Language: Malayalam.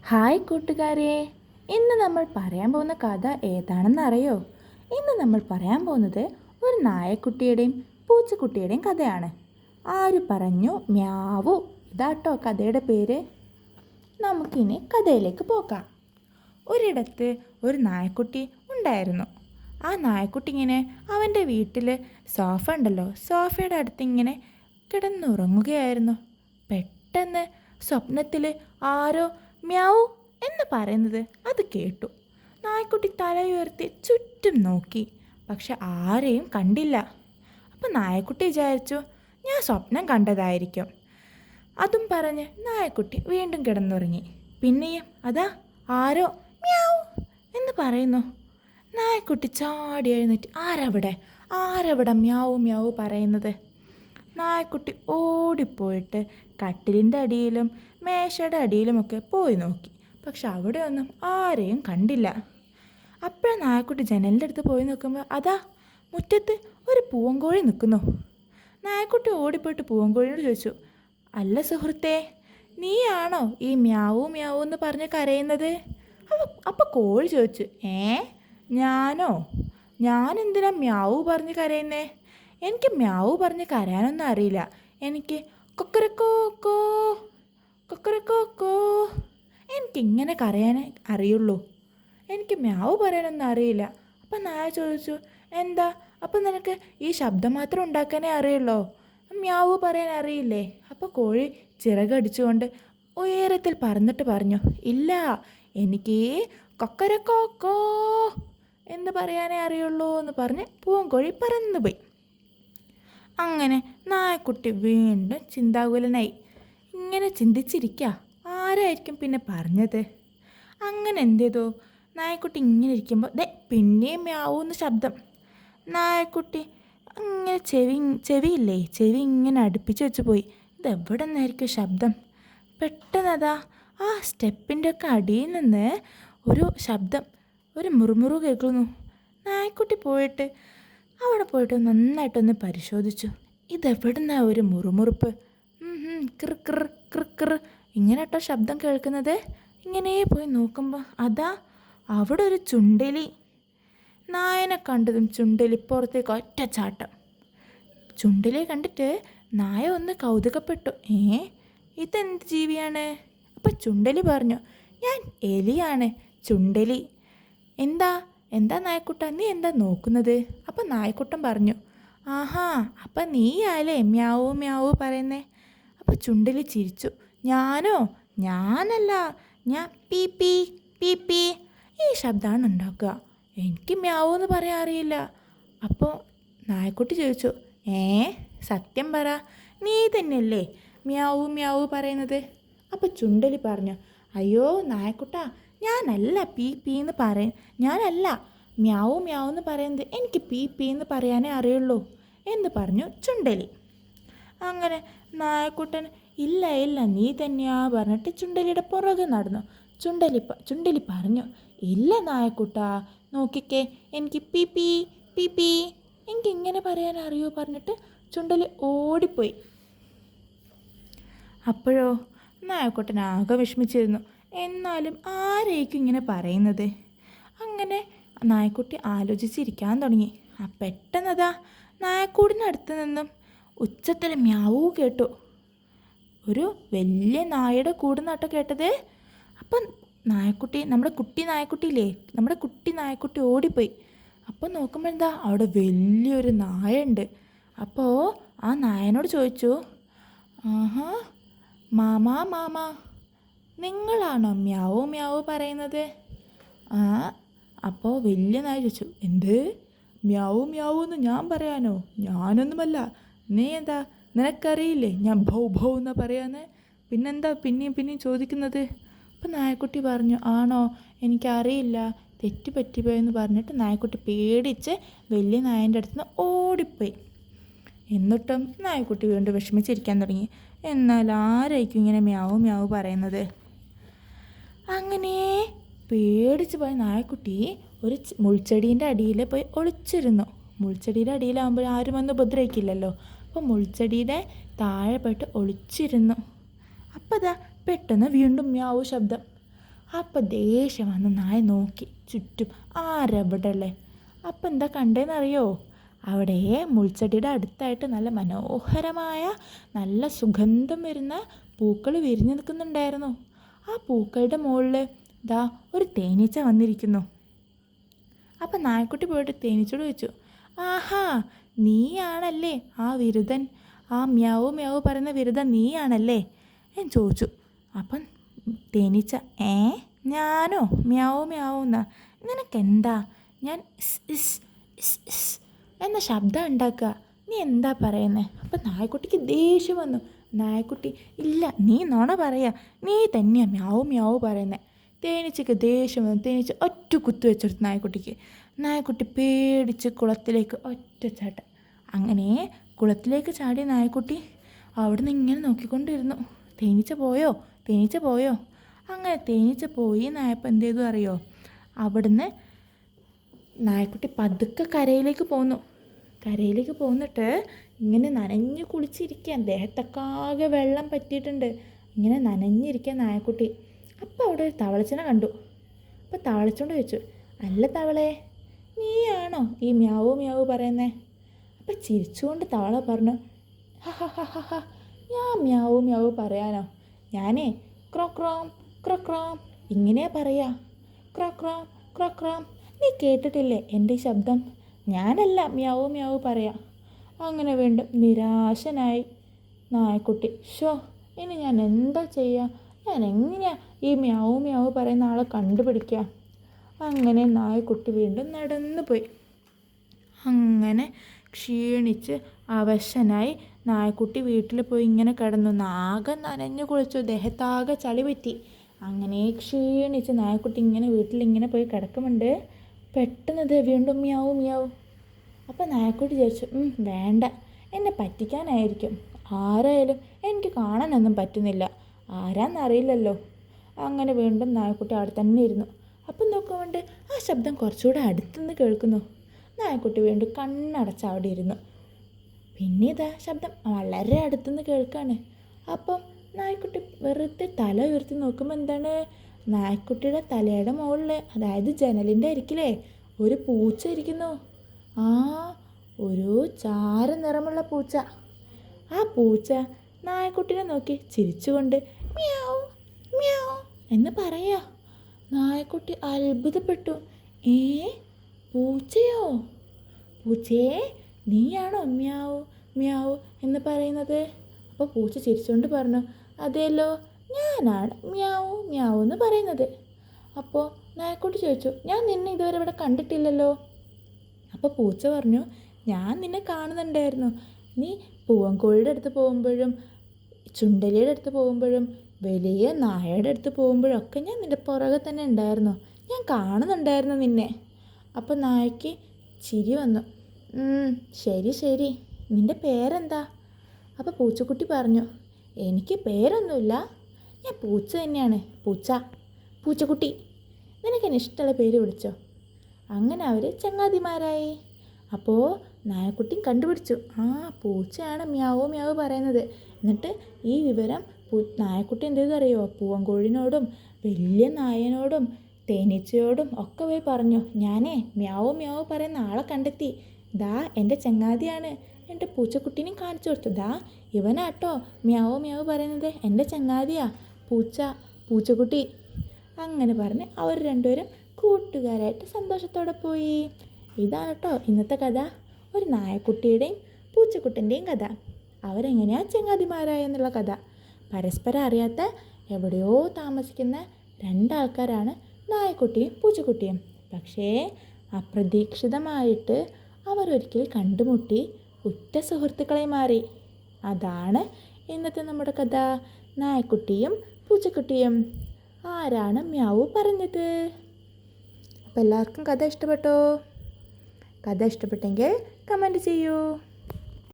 ഹായ് കൂട്ടുകാരെ, ഇന്ന് നമ്മൾ പറയാൻ പോകുന്ന കഥ ഏതാണെന്നറിയോ? ഇന്ന് നമ്മൾ പറയാൻ പോകുന്നത് ഒരു നായക്കുട്ടിയുടെയും പൂച്ചക്കുട്ടിയുടെയും കഥയാണ്. ആര് പറഞ്ഞു മ്യാവു? ഇതാട്ടോ കഥയുടെ പേര്. നമുക്കിനി കഥയിലേക്ക് പോകാം. ഒരിടത്ത് ഒരു നായക്കുട്ടി ഉണ്ടായിരുന്നു. ആ നായക്കുട്ടി ഇങ്ങനെ അവൻ്റെ വീട്ടിൽ സോഫ ഉണ്ടല്ലോ, സോഫയുടെ അടുത്ത് ഇങ്ങനെ കിടന്നുറങ്ങുകയായിരുന്നു. പെട്ടെന്ന് സ്വപ്നത്തിൽ ആരോ മ്യാവു എന്ന് പറയുന്നത് അത് കേട്ടു. നായ്ക്കുട്ടി തലയുയർത്തി ചുറ്റും നോക്കി, പക്ഷെ ആരെയും കണ്ടില്ല. അപ്പം നായക്കുട്ടി വിചാരിച്ചു, ഞാൻ സ്വപ്നം കണ്ടതായിരിക്കും. അതും പറഞ്ഞ് നായക്കുട്ടി വീണ്ടും കിടന്നുറങ്ങി. പിന്നെയും അതാ ആരോ മ്യാവു എന്ന് പറയുന്നു. നായക്കുട്ടി ചാടി എഴുന്നേറ്റ്, ആരവിടെ മ്യാവു മ്യാവു പറയുന്നത്? നായക്കുട്ടി ഓടിപ്പോയിട്ട് കട്ടിലിൻ്റെ അടിയിലും മേശയുടെ അടിയിലുമൊക്കെ പോയി നോക്കി, പക്ഷെ അവിടെയൊന്നും ആരെയും കണ്ടില്ല. അപ്പോഴാണ് നായക്കുട്ടി ജനലിൻ്റെ അടുത്ത് പോയി നോക്കുമ്പോൾ അതാ മുറ്റത്ത് ഒരു പൂവൻകോഴി നിൽക്കുന്നു. നായക്കുട്ടി ഓടിപ്പോയിട്ട് പൂവൻകോഴിയോട് ചോദിച്ചു, അല്ല സുഹൃത്തേ, നീയാണോ ഈ മ്യാവു മ്യാവു എന്ന് പറഞ്ഞ് കരയുന്നത്? അപ്പോൾ കോഴി ചോദിച്ചു, ഞാനോ? ഞാനെന്തിനാ മ്യാവു പറഞ്ഞ് കരയുന്നേ? എനിക്ക് മ്യാവു പറഞ്ഞ് കരയാനൊന്നും അറിയില്ല. എനിക്ക് കൊക്കരക്കോക്കോ കൊക്കരക്കോക്കോ എനിക്കിങ്ങനെ കരയാനേ അറിയുള്ളൂ. എനിക്ക് മ്യാവു പറയാനൊന്നും അറിയില്ല. അപ്പം നായ ചോദിച്ചു, എന്താ അപ്പം നിനക്ക് ഈ ശബ്ദം മാത്രം ഉണ്ടാക്കാനേ അറിയുള്ളോ? മ്യാവു പറയാൻ അറിയില്ലേ? അപ്പോൾ കോഴി ചിറകടിച്ചുകൊണ്ട് ഉയരത്തിൽ പറന്നിട്ട് പറഞ്ഞു, ഇല്ല, എനിക്ക് കൊക്കരക്കോക്കോ എന്ന് പറയാനേ അറിയുള്ളൂ എന്ന് പറഞ്ഞ് പൂവൻകോഴി പറന്നുപോയി. അങ്ങനെ നായക്കുട്ടി വീണ്ടും ചിന്താകുലനായി. ഇങ്ങനെ ചിന്തിച്ചിരിക്കുക, ആരായിരിക്കും പിന്നെ പറഞ്ഞത്? അങ്ങനെ എന്ത് ചെയ്തു? നായക്കുട്ടി ഇങ്ങനെ ഇരിക്കുമ്പോൾ പിന്നെയും മ്യാവൂന്ന് ശബ്ദം. നായക്കുട്ടി അങ്ങനെ ചെവി ഇങ്ങനെ അടുപ്പിച്ച് വെച്ച് പോയി. ഇതെവിടെ നിന്നായിരിക്കും ശബ്ദം? പെട്ടെന്നതാ ആ സ്റ്റെപ്പിൻ്റെ ഒക്കെ അടിയിൽ നിന്ന് ഒരു ശബ്ദം, ഒരു മുറുമുറു കേൾക്കുന്നു. നായക്കുട്ടി പോയിട്ട് അവിടെ പോയിട്ട് നന്നായിട്ടൊന്ന് പരിശോധിച്ചു. ഇതെവിടുന്നാ ഒരു മുറുമുറുപ്പ്? ക്രിക്കർ ക്രിക്കർ ഇങ്ങനെ കേട്ടോ ശബ്ദം കേൾക്കുന്നത്. ഇങ്ങനെ പോയി നോക്കുമ്പോൾ അതാ അവിടെ ഒരു ചുണ്ടലി. നായനെ കണ്ടതും ചുണ്ടലി പുറത്തേക്ക് ഒറ്റച്ചാട്ടം. ചുണ്ടലിയെ കണ്ടിട്ട് നായ ഒന്ന് കൗതുകപ്പെട്ടു. ഇതെന്ത് ജീവിയാണ്? അപ്പം ചുണ്ടലി പറഞ്ഞു, ഞാൻ എലിയാണ്, ചുണ്ടലി. എന്താ നായക്കുട്ട, നീ എന്താ നോക്കുന്നത്? അപ്പം നായക്കുട്ടൻ പറഞ്ഞു, ആഹാ, അപ്പം നീയാലേ മ്യാവൂ മ്യാവൂ പറയുന്നേ. അപ്പം ചുണ്ടലി ചിരിച്ചു, ഞാനല്ല, ഞാൻ പീ പീ പീ പീ ഈ ശബ്ദമാണ് ഉണ്ടാക്കുക. എനിക്ക് മ്യാവൂ എന്ന് പറയാൻ അറിയില്ല. അപ്പോൾ നായക്കുട്ടി ചോദിച്ചു, സത്യം പറ, നീ തന്നെയല്ലേ മ്യാവൂ മ്യാവൂ പറയുന്നത്? അപ്പോൾ ചുണ്ടലി പറഞ്ഞു, അയ്യോ നായക്കുട്ട, ഞാനല്ല പീ പീ എന്ന് ഞാനല്ല മ്യാവൂ മ്യാവൂ എന്ന് പറയുന്നത്, എനിക്ക് പീ പീ എന്ന് പറയാനേ അറിയുള്ളൂ എന്ന് പറഞ്ഞു ചുണ്ടലി. അങ്ങനെ നായക്കുട്ടൻ ഇല്ല നീ തന്നെയാ പറഞ്ഞിട്ട് ചുണ്ടലിയുടെ പുറകെ നടന്നു. ചുണ്ടലി പറഞ്ഞു, ഇല്ല നായക്കുട്ട, നോക്കിക്കേ, എനിക്ക് പീ പീ പീ പീ എനിക്കിങ്ങനെ പറയാൻ അറിയോ പറഞ്ഞിട്ട് ചുണ്ടലി ഓടിപ്പോയി. അപ്പോഴോ നായക്കുട്ടൻ ആകെ വിഷമിച്ചിരുന്നു. എന്നാലും ആരേക്കും ഇങ്ങനെ പറയുന്നത്? അങ്ങനെ നായക്കുട്ടി ആലോചിച്ചിരിക്കാൻ തുടങ്ങി. പെട്ടെന്നതാ നായക്കൂടിനടുത്ത് നിന്നും ഉച്ചത്തിൽ മ്യാവൂ കേട്ടു. ഒരു വലിയ നായയുടെ കൂടുന്നാട്ടോ കേട്ടത്. അപ്പം നായക്കുട്ടി, നമ്മുടെ കുട്ടി നായക്കുട്ടി ഓടിപ്പോയി. അപ്പോൾ നോക്കുമ്പോൾ എന്താ അവിടെ വലിയൊരു നായുണ്ട്. അപ്പോൾ ആ നായനോട് ചോദിച്ചു, ആഹാ മാമാ, നിങ്ങളാണോ മ്യാവൂ മ്യാവൂ പറയുന്നത്? അപ്പോൾ വലിയ നായ ചോദിച്ചു, എന്ത് മ്യാവൂ മ്യാവൂ എന്ന് ഞാൻ പറയാനോ? ഞാനൊന്നുമല്ല. നീ എന്താ, നിനക്കറിയില്ലേ ഞാൻ ഭൗ ഭൗ എന്നാ പറയാന്ന്? പിന്നെന്താ പിന്നെയും ചോദിക്കുന്നത്? അപ്പം നായക്കുട്ടി പറഞ്ഞു, ആണോ, എനിക്കറിയില്ല, തെറ്റ് പറ്റിപ്പോയെന്ന് പറഞ്ഞിട്ട് നായക്കുട്ടി പേടിച്ച് വലിയ നായൻ്റെ അടുത്ത് നിന്ന് ഓടിപ്പോയി. എന്നിട്ടും നായക്കുട്ടി വീണ്ടും വിഷമിച്ചിരിക്കാൻ തുടങ്ങി. എന്നാൽ ആരായിരിക്കും ഇങ്ങനെ മ്യാവൂ മ്യാവൂ പറയുന്നത്? അങ്ങനെ പേടിച്ച് പോയ നായക്കുട്ടി ഒരു മുൾച്ചെടീൻ്റെ അടിയിൽ പോയി ഒളിച്ചിരുന്നു. മുൾച്ചെടിയുടെ അടിയിലാകുമ്പോൾ ആരും വന്ന് ഉപദ്രവിക്കില്ലല്ലോ. അപ്പോൾ മുൾച്ചെടിയുടെ താഴെ പോയിട്ട് ഒളിച്ചിരുന്നു. അപ്പോൾ അതാ പെട്ടെന്ന് വീണ്ടും മ്യാവൂ ശബ്ദം. അപ്പം ദേഷ്യം വന്ന് നായ നോക്കി ചുറ്റും ആരെവിടെ ഉള്ളേ. അപ്പം എന്താ കണ്ടേന്നറിയോ? അവിടെ മുൾച്ചെടിയുടെ അടുത്തായിട്ട് നല്ല മനോഹരമായ നല്ല സുഗന്ധം വരുന്ന പൂക്കൾ വിരിഞ്ഞു നിൽക്കുന്നുണ്ടായിരുന്നു. ആ പൂക്കളുടെ മുകളിൽ ദാ ഒരു തേനീച്ച വന്നിരിക്കുന്നു. അപ്പം നായക്കുട്ടി പോയിട്ട് തേനീച്ചയോട് ചോദിച്ചു, ആഹാ, നീയാണല്ലേ ആ വിരുദൻ, ആ മ്യാവു മ്യാവു പറയുന്ന വിരുദൻ നീയാണല്ലേ എന്ന് ചോദിച്ചു. അപ്പം തേനീച്ച, ഞാനോ മ്യാവു മ്യാവു എന്നാ? നിനക്കെന്താ ഞാൻ ഇസ് ഇസ് ഇസ് ഇസ് എന്ന ശബ്ദം ഉണ്ടാക്കുക, നീ എന്താ പറയുന്നത്? അപ്പം നായക്കുട്ടിക്ക് ദേഷ്യം വന്നു. നായക്കുട്ടി, ഇല്ല, നീ നുണ പറയാ, നീ തന്നെയാണ് മ്യാവു മ്യാവു പറയുന്നത്. തേനീച്ചയ്ക്ക് ദേഷ്യം വന്നു. തേനീച്ച ഒറ്റ കുത്തു വെച്ചെടുത്തു നായക്കുട്ടിക്ക്. നായക്കുട്ടി പേടിച്ച് കുളത്തിലേക്ക് ഒറ്റച്ചാട്ടം. അങ്ങനെ കുളത്തിലേക്ക് ചാടിയ നായക്കുട്ടി അവിടെ നിന്ന് ഇങ്ങനെ നോക്കിക്കൊണ്ടിരുന്നു. തേനീച്ച പോയോ, തേനീച്ച പോയോ? അങ്ങനെ തേനീച്ച പോയി നായപ്പം എന്ത് ചെയ്തു അറിയോ? അവിടുന്ന് നായക്കുട്ടി പതുക്കെ കരയിലേക്ക് പോന്നു. കരയിലേക്ക് പോന്നിട്ട് ഇങ്ങനെ നനഞ്ഞ് കുളിച്ചിരിക്കാൻ, ദേഹത്തൊക്കാകെ വെള്ളം പറ്റിയിട്ടുണ്ട്. ഇങ്ങനെ നനഞ്ഞിരിക്കാൻ നായക്കുട്ടി. അപ്പം അവിടെ ഒരു തവളച്ചിനെ കണ്ടു. അപ്പം തവളച്ചോണ്ട് ചോദിച്ചു, അല്ല തവളേ, നീയാണോ ഈ മ്യാവു മ്യാവു പറയുന്നേ? അപ്പം ചിരിച്ചുകൊണ്ട് തവള പറഞ്ഞു, ഹ ഹ ഹ ഹ ഹ, ഞാൻ മ്യാവു മ്യാവു പറയാനോ? ഞാനേ ക്രോക്രോം ക്രോക്രോം ഇങ്ങനെയാ പറയാ, ക്രോക്രോം ക്രോക്രോം. നീ കേട്ടിട്ടില്ലേ എൻ്റെ ഈ ശബ്ദം? ഞാനല്ല മ്യാവു മ്യാവു പറയാ. അങ്ങനെ വീണ്ടും നിരാശനായി നായക്കുട്ടി. ഷോ, ഇനി ഞാൻ എന്താ ചെയ്യുക? ഞാൻ എങ്ങനെയാ ഈ മ്യാവു മ്യാവു പറയുന്ന ആളെ കണ്ടുപിടിക്കുക? അങ്ങനെ നായക്കുട്ടി വീണ്ടും നടന്നു പോയി. അങ്ങനെ ക്ഷീണിച്ച് അവശനായി നായക്കുട്ടി വീട്ടിൽ പോയി ഇങ്ങനെ കിടന്നു. ആകെ നനഞ്ഞു കുളിച്ചു, ദേഹത്താകെ ചളി പറ്റി. അങ്ങനെ ക്ഷീണിച്ച് നായക്കുട്ടി ഇങ്ങനെ വീട്ടിലിങ്ങനെ പോയി കിടക്കുന്നുണ്ട്. പെട്ടെന്നത് വീണ്ടും മ്യാവു മ്യാവു. അപ്പം നായക്കുട്ടി ചോദിച്ചു, വേണ്ട, എന്നെ പറ്റിക്കാനായിരിക്കും. ആരായാലും എനിക്ക് കാണാനൊന്നും പറ്റുന്നില്ല, ആരാന്നറിയില്ലല്ലോ. അങ്ങനെ വീണ്ടും നായക്കുട്ടി അവിടെ തന്നെ ഇരുന്നു. അപ്പം നോക്കുകൊണ്ട് ആ ശബ്ദം കുറച്ചുകൂടെ അടുത്തുനിന്ന് കേൾക്കുന്നു. നായക്കുട്ടി വീണ്ടും കണ്ണടച്ച് അവിടെ ഇരുന്നു. പിന്നെ ഇതാ ശബ്ദം വളരെ അടുത്തുനിന്ന് കേൾക്കാണ്. അപ്പം നായക്കുട്ടി വെറുതെ തല ഉയർത്തി നോക്കുമ്പോൾ എന്താണ്, നായക്കുട്ടിയുടെ തലയുടെ മുകളിൽ, അതായത് ജനലിൻ്റെ അരികിലേ ഒരു പൂച്ച ഇരിക്കുന്നു. ആ, ഒരു ചാര നിറമുള്ള പൂച്ച. ആ പൂച്ച നായക്കുട്ടിനെ നോക്കി ചിരിച്ചുകൊണ്ട് മ്യാവ് മ്യാവ് എന്ന് പറയാ. നായക്കുട്ടി അത്ഭുതപ്പെട്ടു. പൂച്ചയോ? പൂച്ചയെ, നീയാണോ മ്യാവ് മ്യാവ് എന്ന് പറയുന്നത്? അപ്പോൾ പൂച്ച ചിരിച്ചുകൊണ്ട് പറഞ്ഞു, അതെല്ലോ, ഞാനാണ് മ്യാവു മ്യാവു എന്ന് പറയുന്നത്. അപ്പോൾ നായക്കുട്ടി ചോദിച്ചു, ഞാൻ നിന്നെ ഇതുവരെ ഇവിടെ കണ്ടിട്ടില്ലല്ലോ. അപ്പോൾ പൂച്ച പറഞ്ഞു, ഞാൻ നിന്നെ കാണുന്നുണ്ടായിരുന്നു. നീ പൂവൻകോഴിയുടെ അടുത്ത് പോകുമ്പോഴും ചുണ്ടലിയുടെ അടുത്ത് പോകുമ്പോഴും വലിയ നായയുടെ അടുത്ത് പോകുമ്പോഴൊക്കെ ഞാൻ നിൻ്റെ പുറകെ തന്നെ ഉണ്ടായിരുന്നു. ഞാൻ കാണുന്നുണ്ടായിരുന്നു നിന്നെ. അപ്പോൾ നായയ്ക്ക് ചിരി വന്നു. ശരി ശരി, നിൻ്റെ പേരെന്താ? അപ്പോൾ പൂച്ചക്കുട്ടി പറഞ്ഞു, എനിക്ക് പേരൊന്നുമില്ല, ഞാൻ പൂച്ച തന്നെയാണ്, പൂച്ച, പൂച്ചക്കുട്ടി, നിനക്കെന്നെ ഇഷ്ടമുള്ള പേര് വിളിച്ചോ. അങ്ങനെ അവർ ചങ്ങാതിമാരായി. അപ്പോൾ നായക്കുട്ടിയും കണ്ടുപിടിച്ചു, പൂച്ചയാണ് മ്യാവു മ്യാവു പറയുന്നത്. എന്നിട്ട് ഈ വിവരം നായക്കുട്ടി എന്ത് ചെയ്തറിയോ? പൂവൻകോഴിനോടും വലിയ നായനോടും തേനീച്ചയോടും ഒക്കെ പോയി പറഞ്ഞു, ഞാനേ മ്യാവു മ്യാവു പറയുന്ന ആളെ കണ്ടെത്തി, ദാ എൻ്റെ ചങ്ങാതിയാണ്. എൻ്റെ പൂച്ചക്കുട്ടീനെയും കാണിച്ചു കൊടുത്തു, ദാ ഇവനാട്ടോ മ്യാവു മ്യാവു പറയുന്നത്, എൻ്റെ ചങ്ങാതിയാ പൂച്ചക്കുട്ടി. അങ്ങനെ പറഞ്ഞ് അവർ രണ്ടുപേരും കൂട്ടുകാരായിട്ട് സന്തോഷത്തോടെ പോയി. ഇതാണ് കേട്ടോ ഇന്നത്തെ കഥ, ഒരു നായക്കുട്ടിയുടെയും പൂച്ചക്കുട്ടൻ്റെയും കഥ. അവരെങ്ങനെയാ ചങ്ങാതിമാരായെന്നുള്ള കഥ. പരസ്പരം അറിയാത്ത എവിടെയോ താമസിക്കുന്ന രണ്ടാൾക്കാരാണ് നായക്കുട്ടിയും പൂച്ചക്കുട്ടിയും. പക്ഷേ അപ്രതീക്ഷിതമായിട്ട് അവരൊരിക്കൽ കണ്ടുമുട്ടി ഉറ്റ സുഹൃത്തുക്കളായി മാറി. അതാണ് ഇന്നത്തെ നമ്മുടെ കഥ, നായക്കുട്ടിയും പൂച്ചക്കുട്ടിയും. ആരാണ് മ്യാവു പറഞ്ഞത്? അപ്പോൾ എല്ലാവർക്കും കഥ ഇഷ്ടപ്പെട്ടോ? കഥ ഇഷ്ടപ്പെട്ടെങ്കിൽ കമൻറ്റ് ചെയ്യൂ.